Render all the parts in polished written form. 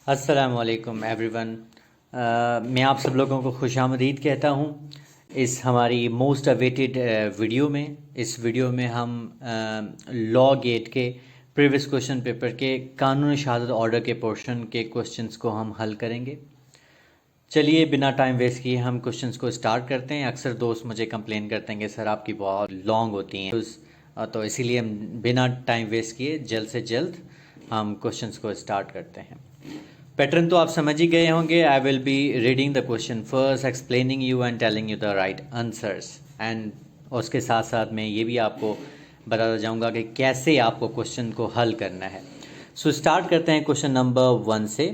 अस्सलामुअलैकुम एवरीवन। मैं आप सब लोगों को खुशामदीद कहता हूँ इस हमारी मोस्ट अवेटेड वीडियो में। इस वीडियो में हम लॉ गेट के प्रीवियस क्वेश्चन पेपर के कानून शहादत ऑर्डर के पोर्शन के क्वेश्चंस को हम हल करेंगे। चलिए बिना टाइम वेस्ट किए हम क्वेश्चंस को स्टार्ट करते हैं। अक्सर दोस्त मुझे कंप्लेन करते हैं कि सर आपकी बहुत लॉन्ग होती हैं, तो इसीलिए हम बिना टाइम वेस्ट किए जल्द से जल्द हम क्वेश्चंस को स्टार्ट करते हैं। पैटर्न तो आप समझ ही गए होंगे। I will be reading the question first, explaining you and telling you the right answers, and उसके साथ साथ मैं ये भी आपको बताता जाऊंगा कि कैसे आपको क्वेश्चन को हल करना है। सो स्टार्ट करते हैं क्वेश्चन नंबर 1 से।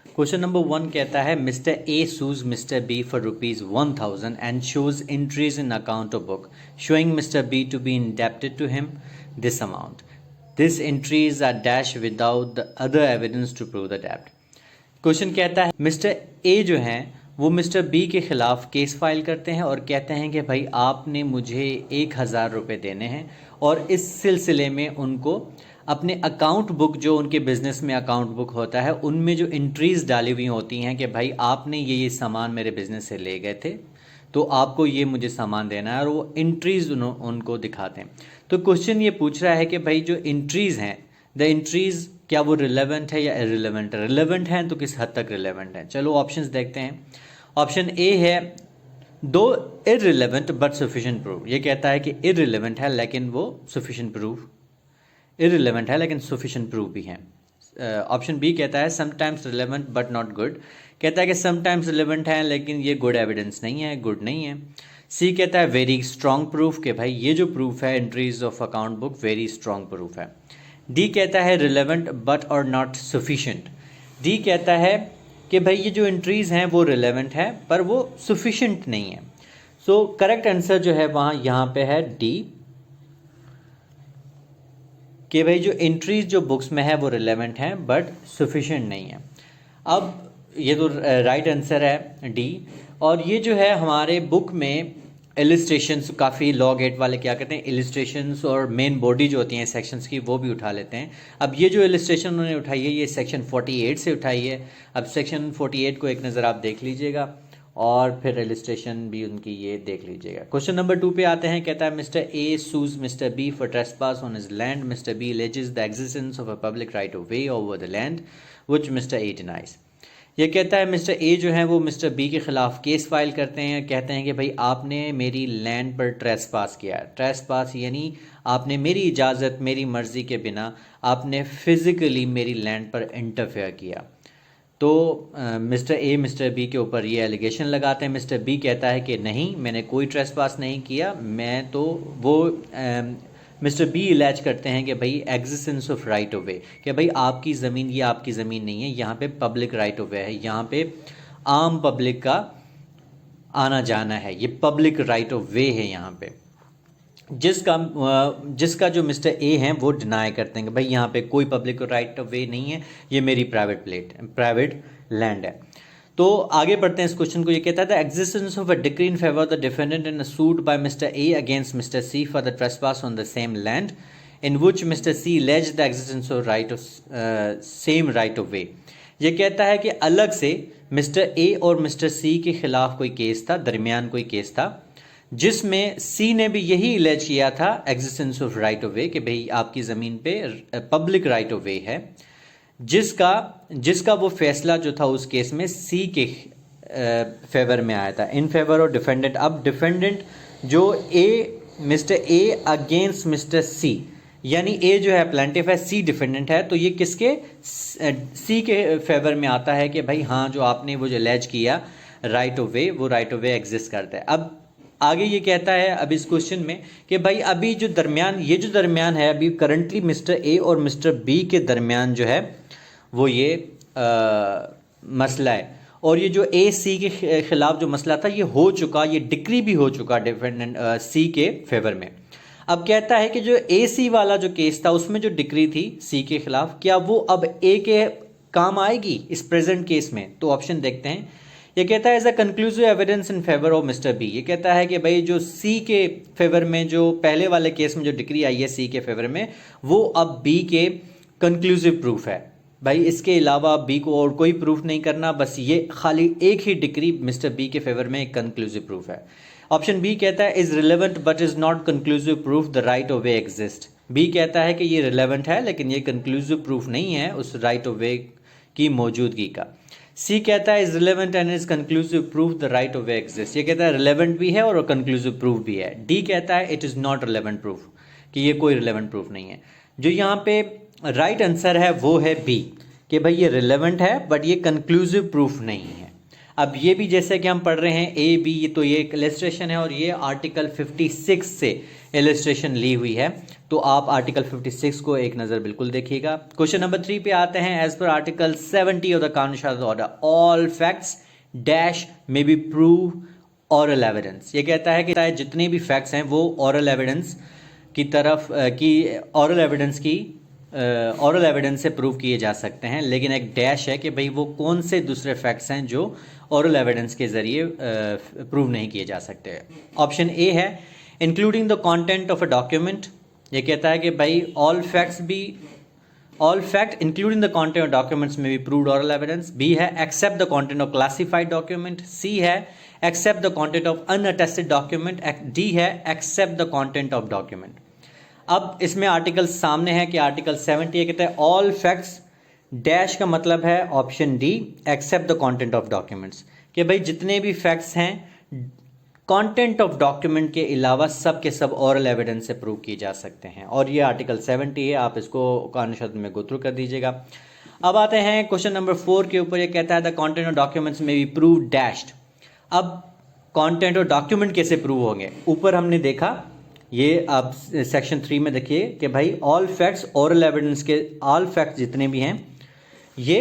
क्वेश्चन नंबर 1 कहता है mister A sues mister B for ₹1000 and shows entries in account of book showing mister B to be indebted to him this amount. This entries are dash without the other evidence to prove the डेब्ट। Question कहता है mister ए जो हैं वो mister B के खिलाफ case file करते हैं और कहते हैं कि भाई आपने मुझे 1000 रुपये देने हैं, और इस सिलसिले में उनको अपने अकाउंट बुक, जो उनके बिजनेस में अकाउंट बुक होता है, उनमें जो एंट्रीज डाली हुई होती हैं कि भाई आपने ये सामान मेरे बिजनेस से ले गए थे तो आपको ये मुझे सामान देना है, और वो एंट्रीज उनको दिखाते हैं। तो क्वेश्चन ये पूछ रहा है कि भाई जो एंट्रीज हैं, द एंट्रीज क्या वो रिलेवेंट है या इररिलेवेंट है। रिलेवेंट है तो किस हद तक रिलेवेंट है। चलो ऑप्शंस देखते हैं। ऑप्शन ए है दो इररिलेवेंट बट सफिशिएंट प्रूफ। ये कहता है कि इररिलेवेंट है लेकिन वो सफिशिएंट प्रूफ, इररिलेवेंट है लेकिन सफिशिएंट प्रूफ भी है। ऑप्शन बी कहता है sometimes relevant but not good. कहता है कि समटाइम्स रिलेवेंट है लेकिन ये गुड एविडेंस नहीं है, गुड नहीं है। सी कहता है वेरी स्ट्रॉन्ग प्रूफ, कि भाई ये जो प्रूफ है entries of account book very strong proof है। डी कहता है रिलेवेंट बट और नॉट सफिशिएंट। डी कहता है कि भाई ये जो एंट्रीज हैं वो रिलेवेंट है पर वो सफिशिएंट नहीं है। सो करेक्ट आंसर जो है वहाँ यहाँ पे है डी, कि भाई जो एंट्रीज जो बुक्स में है वो रिलेवेंट है बट सफिशिएंट नहीं है। अब ये तो राइट आंसर है डी। और ये जो है हमारे बुक में इलिस्ट्रेशंस, काफ़ी लॉ गेट वाले क्या कहते हैं इलिस्ट्रेशंस और मेन बॉडी जो होती हैं सेक्शंस की वो भी उठा लेते हैं। अब ये जो इलिस्ट्रेशन उन्होंने उठाई है ये सेक्शन 48 से उठाई है। अब सेक्शन 48 को एक नज़र आप देख लीजिएगा और फिर इलिस्ट्रेशन भी उनकी ये देख लीजिएगा। क्वेश्चन नंबर 2 पे आते हैं। कहता है mister A sues mister B for trespass on his land. Mister B alleges the existence of a public right of way over the land which mister A denies. ये कहता है मिस्टर ए जो है वो मिस्टर बी के खिलाफ case file करते हैं। कहते हैं कि भाई आपने मेरी लैंड पर ट्रेसपास किया। ट्रेसपास यानी आपने मेरी इजाज़त, मेरी मर्ज़ी के बिना आपने फिज़िकली मेरी लैंड पर इंटरफेयर किया। तो मिस्टर ए मिस्टर बी के ऊपर ये एलिगेशन लगाते हैं। मिस्टर बी कहता है कि नहीं, मैंने कोई ट्रेसपास नहीं किया, मैं तो वो मिस्टर बी इलेज करते हैं कि भाई एग्जिस्टेंस ऑफ राइट ऑफ वे, कि भाई आपकी ज़मीन ये आपकी ज़मीन नहीं है, यहाँ पे पब्लिक राइट ऑफ वे है, यहाँ पे आम पब्लिक का आना जाना है, ये पब्लिक राइट ऑफ वे है यहाँ पे। जिसका जो मिस्टर ए हैं वो डिनाई करते हैं कि भाई यहाँ पे कोई पब्लिक राइट ऑफ वे नहीं है, ये मेरी प्राइवेट लैंड है। तो आगे बढ़ते हैं इस क्वेश्चन को। ये कहता है the existence of a decree in favour of the defendant in a suit by mister A against mister C for the trespass on the same land in which mister C alleged the existence of right of same right of way. ये कहता है कि अलग से mister A और mister सी के खिलाफ कोई केस था, दरमियान कोई केस था, जिसमें सी ने भी यही इलेज किया था एग्जिस्टेंस ऑफ राइट ऑफ वे, कि भाई आपकी ज़मीन पे पब्लिक राइट ऑफ वे है, जिसका वो फैसला जो था उस केस में सी के फेवर में आया था, इन फेवर ऑफ डिफेंडेंट। अब डिफेंडेंट जो मिस्टर ए अगेंस्ट मिस्टर सी, यानी ए जो है प्लेंटिफ है, सी डिफेंडेंट है, तो ये किसके सी के फेवर में आता है कि भाई हाँ जो आपने वो जो एलेज किया राइट ऑफ वे, वो राइट ऑफ वे एग्जिस्ट करता है। अब आगे ये कहता है अब इस क्वेश्चन में कि भाई अभी जो दरमियान है अभी करंटली मिस्टर ए और मिस्टर बी के दरमियान जो है वो ये मसला है, और ये जो ए सी के खिलाफ जो मसला था ये हो चुका, ये डिक्री भी हो चुका डिफेंडेंट सी के फेवर में। अब कहता है कि जो ए सी वाला जो केस था उसमें जो डिक्री थी सी के खिलाफ, क्या वो अब ए के काम आएगी इस प्रेजेंट केस में। तो ऑप्शन देखते हैं। ये कहता है as a conclusive evidence in favour of mister B. ये कहता है कि भाई जो सी के फेवर में, जो पहले वाले केस में जो डिग्री आई है सी के फेवर में, वो अब बी के कंक्लूसिव प्रूफ है। भाई इसके अलावा बी को और कोई प्रूफ नहीं करना, बस ये खाली एक ही डिग्री मिस्टर बी के फेवर में एक कंक्लूसिव प्रूफ है। ऑप्शन बी कहता है is relevant but is not conclusive proof the right of way exist. B कहता है कि ये रिलेवेंट है लेकिन ये कंक्लूसिव प्रूफ नहीं है उस राइट ऑफ वे की मौजूदगी का। सी कहता है is relevant and is conclusive proof the right of way exist. ये कहता है रिलेवेंट भी है और कंक्लूसिव प्रूफ भी है। डी कहता है it is not relevant proof, कि ये कोई रिलेवेंट प्रूफ नहीं है। जो यहाँ पे राइट आंसर है वो है बी, कि भाई ये रिलेवेंट है बट ये कंक्लूसिव प्रूफ नहीं है। अब ये भी जैसे कि हम पढ़ रहे हैं ए बी, तो ये एक इलस्ट्रेशन है और ये आर्टिकल 56 से इलस्ट्रेशन ली हुई है, तो आप आर्टिकल 56 को एक नज़र बिल्कुल देखिएगा। क्वेश्चन नंबर 3 पे आते हैं। As per article 70 of the कानून शरीयत ऑर्डर ऑल फैक्ट्स डैश में बी प्रूव ऑरल एविडेंस। ये कहता है कि जितने भी फैक्ट्स हैं वो ऑरल एविडेंस की तरफ ऑरल एविडेंस से प्रूव किए जा सकते हैं, लेकिन एक डैश है कि भाई वो कौन से दूसरे फैक्ट्स हैं जो ऑरल एविडेंस के जरिए प्रूव नहीं किए जा सकते। ऑप्शन ए है including the content of a document. ये कहता है कि भाई all fact including the content of documents में भी प्रूव्ड ऑरल एविडेंस। बी है except the content of classified document. C है except the content of unattested document. D है except the content of document. अब इसमें आर्टिकल सामने है कि आर्टिकल 70 कहता है ऑल फैक्ट्स डैश का मतलब है option D except the content of documents, कि भाई जितने भी फैक्ट्स हैं कंटेंट ऑफ डॉक्यूमेंट के अलावा सब के सब ऑरल एविडेंस से प्रूव किए जा सकते हैं, और ये आर्टिकल 70 है। आप इसको कानून शब्द में गो थ्रू कर दीजिएगा। अब आते हैं क्वेश्चन नंबर 4 के ऊपर। ये कहता है द कंटेंट ऑफ डॉक्यूमेंट्स में बी प्रूव डैश्ड। अब कंटेंट ऑफ डॉक्यूमेंट कैसे प्रूव होंगे? ऊपर हमने देखा, ये आप सेक्शन 3 में देखिए कि भाई ऑल फैक्ट्स ऑरल एविडेंस के, ऑल फैक्ट्स जितने भी हैं ये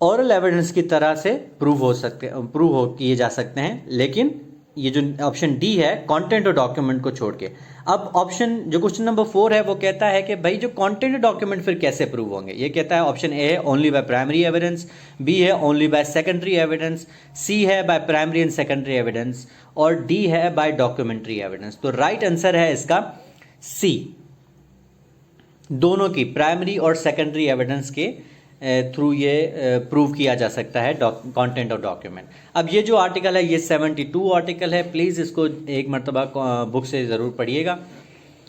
ऑरल एविडेंस की तरह से प्रूव किए जा सकते हैं, लेकिन ये जो ऑप्शन डी है कंटेंट और डॉक्यूमेंट को छोड़ के। अब ऑप्शन जो क्वेश्चन नंबर 4 है वो कहता है कि भाई जो कंटेंट डॉक्यूमेंट फिर कैसे प्रूव होंगे। ये कहता है ऑप्शन ए है only by primary evidence, B है only by secondary evidence, C है by primary and secondary evidence, और डी है बाय डॉक्यूमेंट्री एविडेंस। तो राइट आंसर है इसका सी, दोनों की प्राइमरी और सेकेंडरी एविडेंस के थ्रू ये प्रूव किया जा सकता है कंटेंट ऑफ डॉक्यूमेंट। अब ये जो आर्टिकल है ये 72 आर्टिकल है, प्लीज़ इसको एक मरतबा बुक से ज़रूर पढ़िएगा।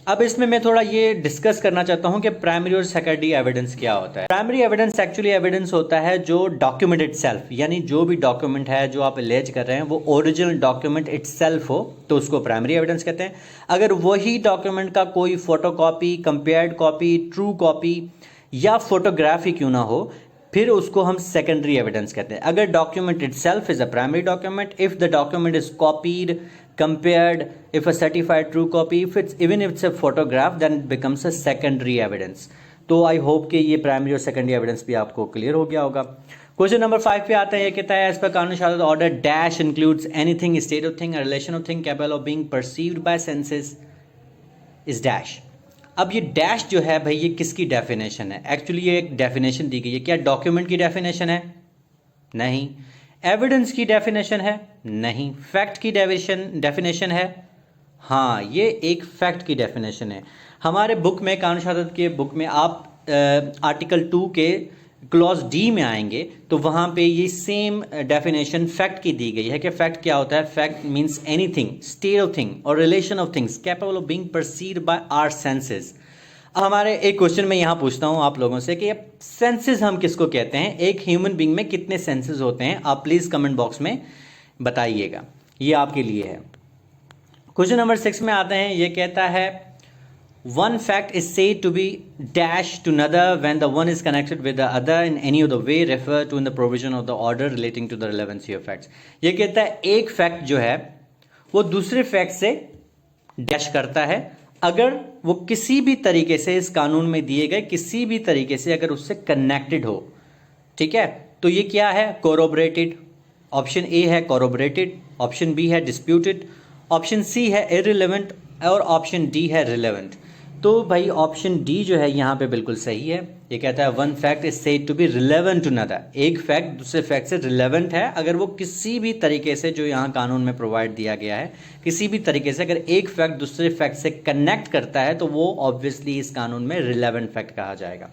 अब इसमें मैं थोड़ा ये डिस्कस करना चाहता हूँ कि प्राइमरी और सेकेंडरी एविडेंस क्या होता है। प्राइमरी एविडेंस एक्चुअली एविडेंस होता है जो डॉक्यूमेंट इटसेल्फ, यानी जो भी डॉक्यूमेंट है जो आप एलेज कर रहे हैं वो ओरिजिनल डॉक्यूमेंट इटसेल्फ हो तो उसको प्राइमरी एविडेंस कहते हैं। अगर वही डॉक्यूमेंट का कोई photocopy, compared copy, true copy या फोटोग्राफी क्यों ना हो, फिर उसको हम सेकेंडरी एविडेंस कहते हैं। अगर document itself is a primary document, if the document is copied, compared, if a certified true copy, even if it's a photograph, then it becomes a secondary evidence। तो आई होप कि ये primary और secondary evidence भी आपको clear हो गया होगा। Question number 5 पे आता है, ये कहता है एज पर कानून शरीयत order dash includes anything, state of thing, relation of thing capable of being perceived bye senses is dash. अब ये डैश जो है भाई ये किसकी डेफिनेशन है? एक्चुअली ये एक डेफिनेशन दी गई है। क्या डॉक्यूमेंट की डेफिनेशन है? नहीं। एविडेंस की डेफिनेशन है? नहीं। फैक्ट की डेफिनेशन है? हाँ, ये एक फैक्ट की डेफिनेशन है। हमारे बुक में, कानून शरीयत के बुक में आप आर्टिकल 2 के क्लॉज डी में आएंगे तो वहाँ पे ये सेम डेफिनेशन फैक्ट की दी गई है कि फैक्ट क्या होता है। Fact means anything, state of thing और relation of things capable of being perceived by our senses. हमारे एक क्वेश्चन में यहाँ पूछता हूँ आप लोगों से कि सेंसेस हम किसको कहते हैं? एक ह्यूमन बीइंग में कितने सेंसेस होते हैं? आप प्लीज़ कमेंट बॉक्स में बताइएगा, ये आपके लिए है। क्वेश्चन नंबर 6 में आते हैं। ये कहता है one fact is said to be dash to another when the one is connected with the other in any of the way refer to in the provision of the order relating to the relevancy of facts. ये कहता है एक fact जो है वो दूसरे fact से dash करता है अगर वो किसी भी तरीके से इस कानून में दिए गए किसी भी तरीके से अगर उससे कनेक्टेड हो। ठीक है, तो ये क्या है? कोरोबरेटेड। ऑप्शन ए है कोरोबरेटेड, ऑप्शन बी है डिस्प्यूटेड, ऑप्शन सी है इररिलेवेंट और ऑप्शन डी है रिलेवेंट। तो भाई ऑप्शन डी जो है यहाँ पे बिल्कुल सही है। ये कहता है one fact is said to be relevant to another, एक फैक्ट दूसरे फैक्ट से रिलेवेंट है अगर वो किसी भी तरीके से, जो यहाँ कानून में प्रोवाइड दिया गया है, किसी भी तरीके से अगर एक फैक्ट दूसरे फैक्ट से कनेक्ट करता है तो वो ऑब्वियसली इस कानून में रिलेवेंट फैक्ट कहा जाएगा।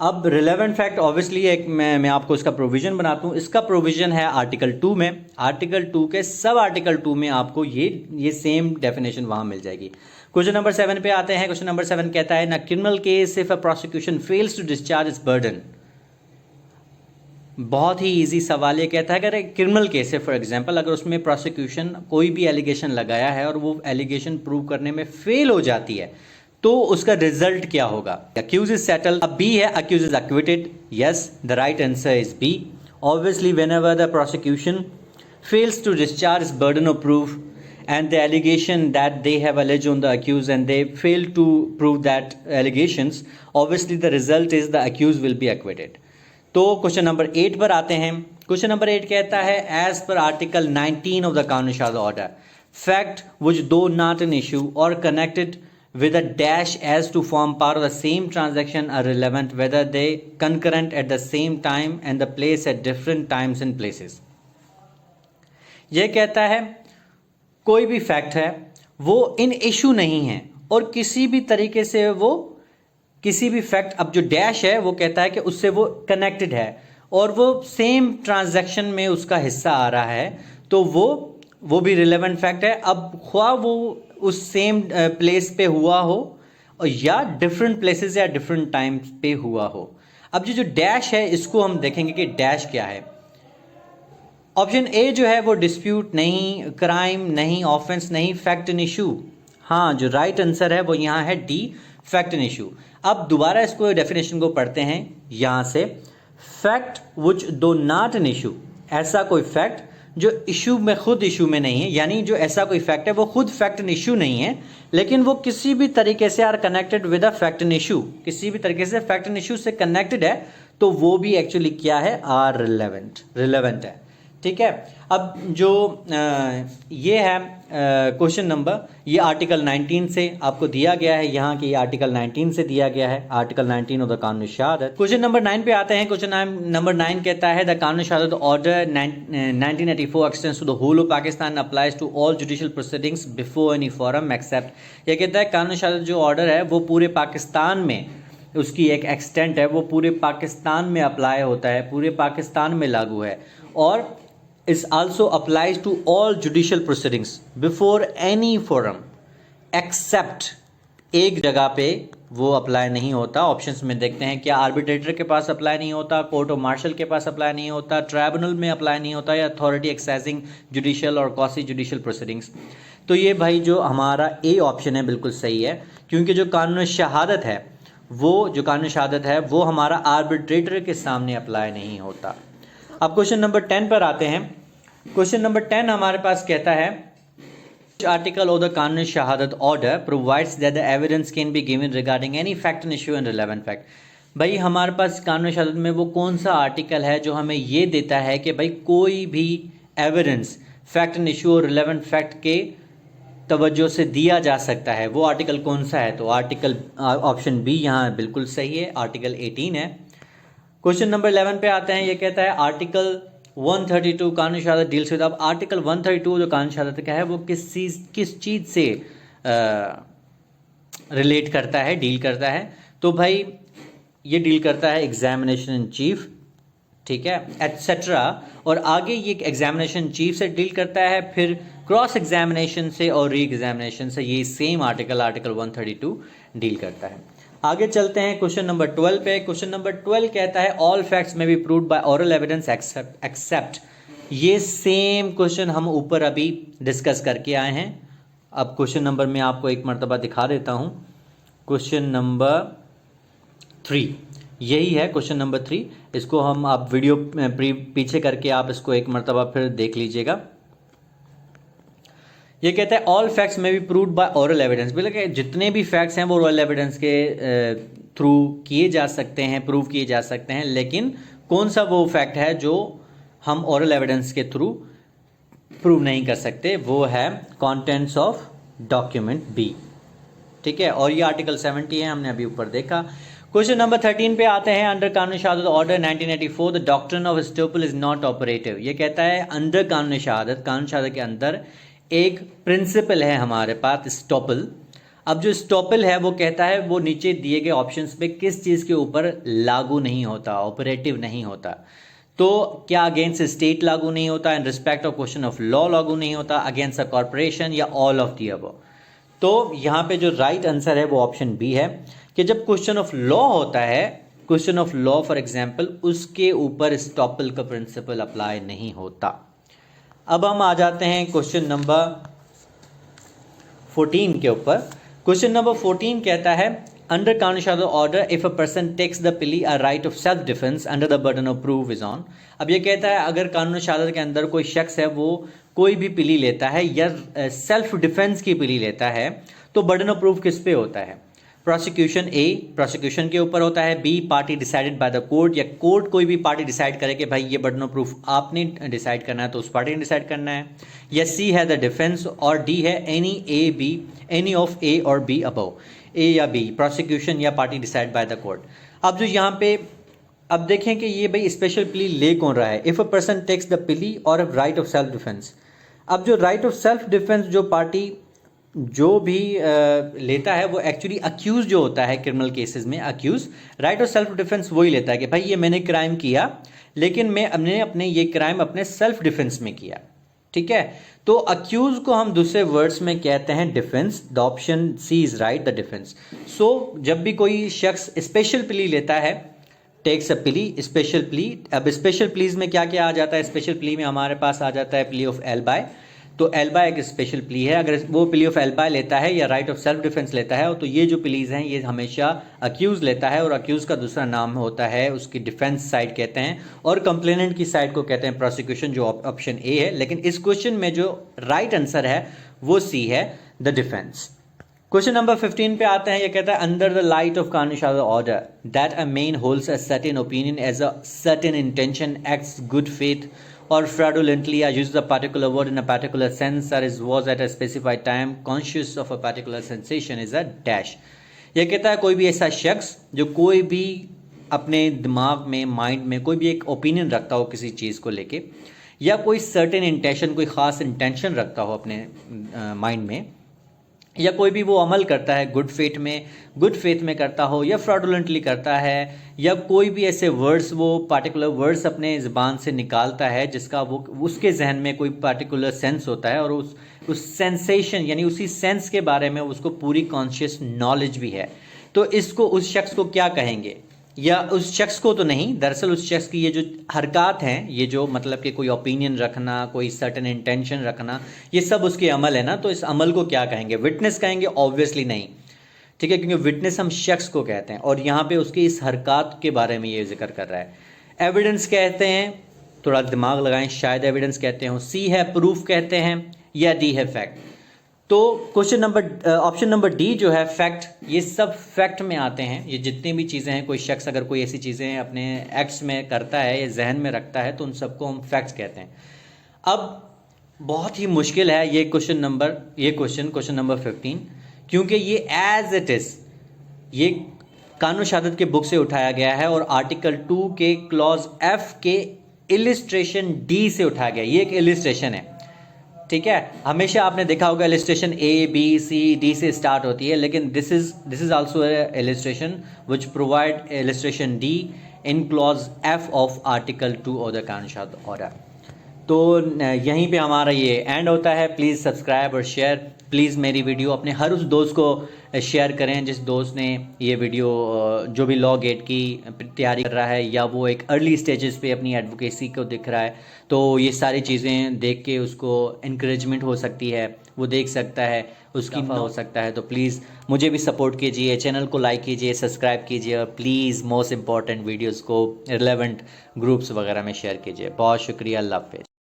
अब रिलेवेंट फैक्ट ऑब्वियसली एक मैं आपको इसका प्रोविजन बनाता हूँ। इसका प्रोविजन है आर्टिकल 2 में। आर्टिकल 2 के सब आर्टिकल 2 में आपको ये सेम डेफिनेशन वहाँ मिल जाएगी। क्वेश्चन नंबर 7 पे आते हैं। क्वेश्चन नंबर 7 कहता है ना criminal case if a prosecution fails to discharge its burden. बहुत ही इजी सवाल ये कहता है अगर एक क्रिमिनल केस है, फॉर एग्जांपल अगर उसमें प्रोसिक्यूशन कोई भी एलिगेशन लगाया है और वो एलिगेशन प्रूव करने में फेल हो जाती है तो उसका रिजल्ट क्या होगा। Accuse is settled. अब बी है accuse is acquitted. Yes, the right answer is B. Obviously whenever the prosecution fails to discharge its burden of proof and the allegation that they have alleged on the accused and they fail to prove that allegations, obviously the result is the accused will be acquitted. तो question number 8 पर आते हैं। Question number 8 कहता है as per article 19 of the कानून शाद order fact which though not an issue or connected with a dash as to form part of the same transaction are relevant whether they concurrent at the same time and the place at different times and places। यह कहता है कोई भी fact है वो इन issue नहीं है और किसी भी तरीके से वो किसी भी फैक्ट, अब जो डैश है वो कहता है कि उससे वो कनेक्टेड है और वो सेम ट्रांजैक्शन में उसका हिस्सा आ रहा है तो वो भी रिलेवेंट फैक्ट है। अब ख्वाह वो उस सेम प्लेस पे हुआ हो और या डिफरेंट प्लेसेस या डिफरेंट टाइम पे हुआ हो। अब जो डैश है इसको हम देखेंगे कि डैश क्या है। ऑप्शन ए जो है वो डिस्प्यूट नहीं, क्राइम नहीं, ऑफेंस नहीं, फैक्ट एंड इशू। हाँ, जो राइट आंसर है वो यहाँ है डी, फैक्ट एंड इशू। अब दोबारा इसको डेफिनेशन को पढ़ते हैं यहाँ से। फैक्ट विच दो नॉट एन इशू, ऐसा कोई फैक्ट जो इशू में खुद इशू में नहीं है, यानी जो ऐसा कोई फैक्ट है वो खुद फैक्ट एंड इशू नहीं है लेकिन वो किसी भी तरीके से are connected with a fact and issue, किसी भी तरीके से फैक्ट एंड इशू से कनेक्टेड है तो वो भी एक्चुअली क्या है, आर रिलेवेंट है। ठीक है। अब जो ये है क्वेश्चन नंबर, ये आर्टिकल 19 से आपको दिया गया है, यहाँ के आर्टिकल 19 से दिया गया है, आर्टिकल 19 ऑफ द कानून शहादत। क्वेश्चन नंबर 9 पे आते हैं। क्वेश्चन नंबर 9 कहता है द कानून शहादत order 1984 extends to the whole of Pakistan, applies to all judicial proceedings before any forum except. यह कहता है कानून शहादत जो ऑर्डर है वो पूरे पाकिस्तान में, उसकी एक एक्सटेंट है, वो पूरे पाकिस्तान में अप्लाई होता है, पूरे पाकिस्तान में लागू है और is also applies to all judicial proceedings before any forum except एक जगह पे वो अप्लाई नहीं होता। ऑप्शंस में देखते हैं क्या आर्बिट्रेटर के पास अप्लाई नहीं होता, कोर्ट ऑफ मार्शल के पास अप्लाई नहीं होता, ट्राइब्यूनल में अप्लाई नहीं होता या अथॉरिटी एक्साइजिंग जुडिशियल और क्वासी जुडिशियल प्रोसीडिंग्स। तो ये भाई जो हमारा ए ऑप्शन है बिल्कुल सही है क्योंकि जो कानून शहादत है वो हमारा आर्बिट्रेटर के सामने अप्लाई नहीं होता। अब क्वेश्चन नंबर 10 पर आते हैं। क्वेश्चन नंबर 10 हमारे पास कहता है आर्टिकल ऑफ द कानून शहादत order provides that the evidence can be given regarding any fact and issue and relevant fact. भाई हमारे पास कानून शहादत में वो कौन सा आर्टिकल है जो हमें ये देता है कि भाई कोई भी एविडेंस फैक्ट एंड इशू और रिलेवेंट फैक्ट के तवज्जो से दिया जा सकता है, वो आर्टिकल कौन सा है? तो आर्टिकल ऑप्शन बी यहाँ बिल्कुल सही है, आर्टिकल 18 है। क्वेश्चन नंबर 11 पे आते हैं। ये कहता है आर्टिकल 132 कानून शहादत डील्स विद। अब आर्टिकल 132 जो कानून शहादत का है वो किस चीज़ से रिलेट करता है, डील करता है? तो भाई ये डील करता है एग्जामिनेशन इन चीफ, ठीक है, एटसेट्रा। और आगे ये एग्जामिनेशन चीफ से डील करता है, फिर क्रॉस एग्जामिनेशन से और री एग्जामिनेशन से ये सेम आर्टिकल 132 डील करता है। आगे चलते हैं क्वेश्चन नंबर 12 पे। क्वेश्चन नंबर 12 कहता है all facts may be proved by oral evidence except. ये सेम क्वेश्चन हम ऊपर अभी डिस्कस करके आए हैं। अब क्वेश्चन नंबर में आपको एक मरतबा दिखा देता हूँ। क्वेश्चन नंबर 3 यही है, क्वेश्चन नंबर 3। इसको हम आप वीडियो पीछे करके आप इसको एक मरतबा फिर देख लीजिएगा। ये कहता है ऑल फैक्ट्स में भी प्रूव्ड बाय ओरल एविडेंस। मतलब जितने भी फैक्ट्स हैं वो ओरल एविडेंस के थ्रू किए जा सकते हैं, प्रूव किए जा सकते हैं, लेकिन कौन सा वो फैक्ट है जो हम ओरल एविडेंस के थ्रू प्रूव नहीं कर सकते? वो है कंटेंट्स ऑफ डॉक्यूमेंट बी, ठीक है, और ये आर्टिकल 70 है, हमने अभी ऊपर देखा। क्वेश्चन नंबर 13 पे आते हैं। अंडर कानून शहादत order 1984 the doctrine of estoppel is not operative. ये कहता है अंडर कानून शहादत के अंदर एक प्रिंसिपल है हमारे पास एस्टोपल। अब जो एस्टोपल है वो कहता है वो नीचे दिए गए ऑप्शंस पे किस चीज़ के ऊपर लागू नहीं होता, ऑपरेटिव नहीं होता। तो क्या अगेंस्ट स्टेट लागू नहीं होता, in respect of question of law लागू नहीं होता, अगेंस्ट अ कॉर्पोरेशन, या ऑल ऑफ दी अबव। तो यहाँ पे जो राइट आंसर है वो ऑप्शन बी है कि जब क्वेश्चन ऑफ लॉ होता है, question of law for example, उसके ऊपर एस्टोपल का प्रिंसिपल अप्लाई नहीं होता। अब हम आ जाते हैं क्वेश्चन नंबर 14 के ऊपर। क्वेश्चन नंबर 14 कहता है अंडर कानून शहादत order if a person takes the plea a right of self defence under the burden of proof is on. अब ये कहता है अगर कानून शहादत के अंदर कोई शख्स है वो कोई भी प्ली लेता है या सेल्फ डिफेंस की प्ली लेता है तो बर्डन ऑफ प्रूफ किस पे होता है? प्रोसिक्यूशन ए, प्रोसिक्यूशन के ऊपर होता है। B, party decided by the court, या कोर्ट कोई भी पार्टी डिसाइड करे कि भाई ये बर्डन ऑफ प्रूफ आपने डिसाइड करना है तो उस पार्टी ने डिसाइड करना है। या सी है द डिफेंस, और डी है एनी ऑफ ए और बी अबव, ए या बी, प्रोसिक्यूशन या party decide bye the court. अब जो यहाँ पे अब देखें कि ये भाई स्पेशल प्ली ले कौन रहा है? If a person takes the plea और राइट ऑफ सेल्फ डिफेंस। अब जो राइट ऑफ सेल्फ डिफेंस जो पार्टी जो भी लेता है वो एक्चुअली अक्यूज जो होता है क्रिमिनल केसेस में, accuse right of self defence वही लेता है कि भाई ये मैंने क्राइम किया लेकिन मैंने अपने ये क्राइम अपने सेल्फ डिफेंस में किया। ठीक है, तो अक्यूज को हम दूसरे वर्ड्स में कहते हैं defence. The option C is right, the defence. So जब भी कोई शख्स स्पेशल प्ली लेता है, takes a plea, special plea. अब स्पेशल प्लीज में क्या क्या आ जाता है? स्पेशल प्ली में हमारे पास आ जाता है प्ली ऑफ एल्बाई। तो एल्बाई एक स्पेशल प्ली है। अगर वो प्ली ऑफ एल्बाई लेता है या राइट ऑफ सेल्फ डिफेंस लेता है तो ये जो प्लीज हैं ये हमेशा अक्यूज लेता है, और अक्यूज का दूसरा नाम होता है उसकी डिफेंस साइड कहते हैं, और कंप्लेनेंट की साइड को कहते हैं प्रोसिक्यूशन, जो ऑप्शन ए है। लेकिन इस क्वेश्चन में जो राइट आंसर है वो सी है, द डिफेंस। क्वेश्चन नंबर 15 पे आते हैं। ये कहता है under the light of Qanun शहादत order that a man holds a certain opinion as a certain intention, acts good faith or fraudulently, or uses a particular word in a particular sense, or was at a specified time conscious of a particular sensation is a dash। ये कहता है कोई भी ऐसा शख्स जो कोई भी अपने दिमाग में, माइंड में कोई भी एक ओपिनियन रखता हो किसी चीज़ को लेके, या कोई सर्टेन इंटेंशन, कोई ख़ास इंटेंशन रखता हो अपने माइंड में, या कोई भी वो अमल करता है गुड फेथ में करता हो, या फ्रॉडुलेंटली करता है, या कोई भी ऐसे वर्ड्स, वो पार्टिकुलर वर्ड्स अपने ज़बान से निकालता है जिसका वो उसके जहन में कोई पार्टिकुलर सेंस होता है, और उस सेंसेशन यानी उसी सेंस के बारे में उसको पूरी कॉन्शियस नॉलेज भी है, तो इसको उस शख्स को क्या कहेंगे? या उस शख्स को तो नहीं, दरअसल उस शख्स की ये जो हरकत हैं, ये जो मतलब कि कोई ओपिनियन रखना, कोई सर्टेन इंटेंशन रखना, ये सब उसके अमल है ना, तो इस अमल को क्या कहेंगे? विटनेस कहेंगे? ऑब्वियसली नहीं। ठीक है, क्योंकि विटनेस हम शख्स को कहते हैं, और यहाँ पे उसकी इस हरकत के बारे में ये जिक्र कर रहा है। एविडेंस कहते हैं, थोड़ा दिमाग लगाएं, शायद एविडेंस कहते हो। सी है प्रूफ कहते हैं, या डी है फैक्ट। तो question number option number D जो है फैक्ट, ये सब फैक्ट में आते हैं। ये जितनी भी चीज़ें हैं, कोई शख्स अगर कोई ऐसी चीज़ें अपने एक्ट्स में करता है या जहन में रखता है तो उन सबको हम फैक्ट्स कहते हैं। अब बहुत ही मुश्किल है ये क्वेश्चन नंबर 15, क्योंकि ये एज इट इज़ ये कानून शहादत के बुक से उठाया गया है, और आर्टिकल 2 के क्लॉज एफ के इलिस्ट्रेशन डी से उठाया गया। ये एक इलिस्ट्रेशन है। ठीक है, हमेशा आपने देखा होगा illustration A B C D से स्टार्ट होती है, लेकिन this is also illustration which provide illustration D in clause F of article 2 of the कानून शहादत ऑर्डर। तो यहीं पे हमारा ये एंड होता है। प्लीज़ सब्सक्राइब और शेयर। प्लीज़ मेरी वीडियो अपने हर उस दोस्त को शेयर करें जिस दोस्त ने ये वीडियो जो भी लॉ गेट की तैयारी कर रहा है, या वो एक अर्ली स्टेजेस पे अपनी एडवोकेसी को दिख रहा है, तो ये सारी चीज़ें देख के उसको इनकरेजमेंट हो सकती है, वो देख सकता है, उसकी हो सकता है। तो प्लीज़ मुझे भी सपोर्ट कीजिए, चैनल को लाइक कीजिए, सब्सक्राइब कीजिए, और प्लीज़ मोस्ट इंपॉर्टेंट वीडियोज़ को रिलेवेंट ग्रुप्स वगैरह में शेयर कीजिए। बहुत शुक्रिया, अल्लाह हाफ़िज़।